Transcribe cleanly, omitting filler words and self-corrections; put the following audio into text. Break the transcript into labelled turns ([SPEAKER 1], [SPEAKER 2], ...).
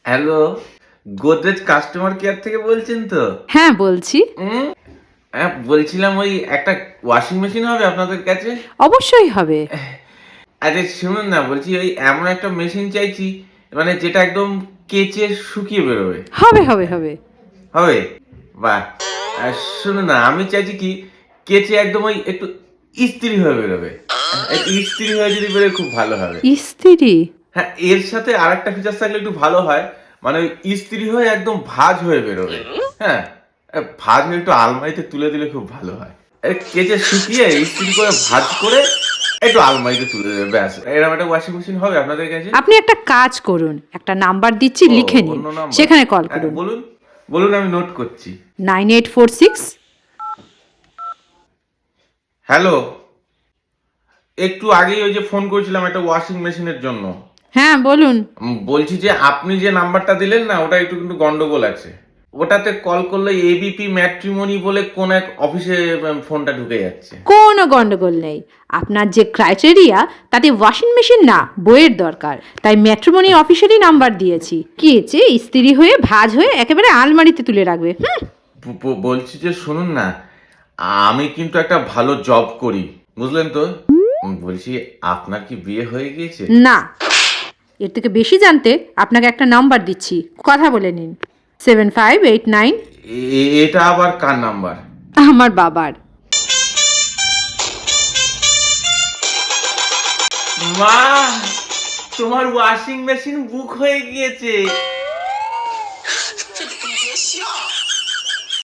[SPEAKER 1] Hello, Godrej customer care থেকে বলছেন তো?
[SPEAKER 2] হ্যাঁ বলছি।
[SPEAKER 1] বলছিলাম ওই একটা ওয়াশিং মেশিন হবে আপনাদের কাছে?
[SPEAKER 2] অবশ্যই হবে।
[SPEAKER 1] আরে শুনুন না, বলছি ওই এমন একটা মেশিন চাইছি মানে যেটা একদম কেচে শুকিয়ে বেরোবে।
[SPEAKER 2] হবে হবে হবে।
[SPEAKER 1] হবে? বাহ! শুনুন না, আমি চাইছি কি কেচে একদম ওই একটু ইস্ত্রি হয়ে বেরোবে। একটু ইস্ত্রি হয়ে যদি বেরোয় খুব ভালো হবে।
[SPEAKER 2] ইস্ত্রি?
[SPEAKER 1] হ্যাঁ, এর সাথে আরেকটা ফিচার্স থাকলে একটু ভালো হয়। মানে ওই ইস্ত্রি হয়ে একদম ভাঁজ হয়ে বেরোবে। হ্যাঁ? ভাঁজ হয়ে একটু আলমারিতে তুলে দিলে খুব ভালো হয়। কেচে শুকিয়ে ইস্ত্রি করে ভাঁজ করে একটু আলমারিতে তুলে দেবে ব্যাস। এরকম একটা ওয়াশিং মেশিন হবে আপনাদের কাছে?
[SPEAKER 2] আপনি একটা কাজ করুন, একটা নাম্বার দিচ্ছি
[SPEAKER 1] ও,
[SPEAKER 2] লিখে নিন,
[SPEAKER 1] অন্য নাম্বার?
[SPEAKER 2] সেখানে কল
[SPEAKER 1] হ্যাঁ,
[SPEAKER 2] করুন।
[SPEAKER 1] বলুন, বলুন আমি নোট করছি।
[SPEAKER 2] 9846।
[SPEAKER 1] হ্যালো, একটু আগেই ওই যে ফোন করেছিলাম একটা ওয়াশিং মেশিনের জন্য।
[SPEAKER 2] হ্যাঁ বলুন।
[SPEAKER 1] বলছি যে আপনি যে নাম্বারটা দিলেন না ওটা একটু কিন্তু গন্ডগোল আছে। ওটাতে কল করলে এবিপি ম্যাট্রিমনি বলে কোন এক অফিসে ফোনটা ঢুকে যাচ্ছে।
[SPEAKER 2] কোনো গন্ডগোল নেই। আপনার যে ক্রাইটেরিয়া তাতে ওয়াশিং মেশিন না, বইয়ের দরকার। তাই ম্যাট্রিমনি অফিসেরই নাম্বার দিয়েছি। কেচে ইস্ত্রি হয়ে ভাঁজ হয়ে একেবারে আলমারিতে তুলে রাখবে।
[SPEAKER 1] বলছি যে শুনুন না, আমি কিন্তু একটা ভালো জব করি, বুঝলেন তো? বলছি আপনার কি বিয়ে হয়ে গিয়েছে?
[SPEAKER 2] না, এর থেকে বেশি জানতে আপনাকে একটা নাম্বার দিচ্ছি, কথা বলে নিন। 7589।
[SPEAKER 1] এটা আবার কার নাম্বার?
[SPEAKER 2] আমার বাবার।
[SPEAKER 1] মা, তোমার ওয়াশিং মেশিন বুক হয়ে গিয়েছে।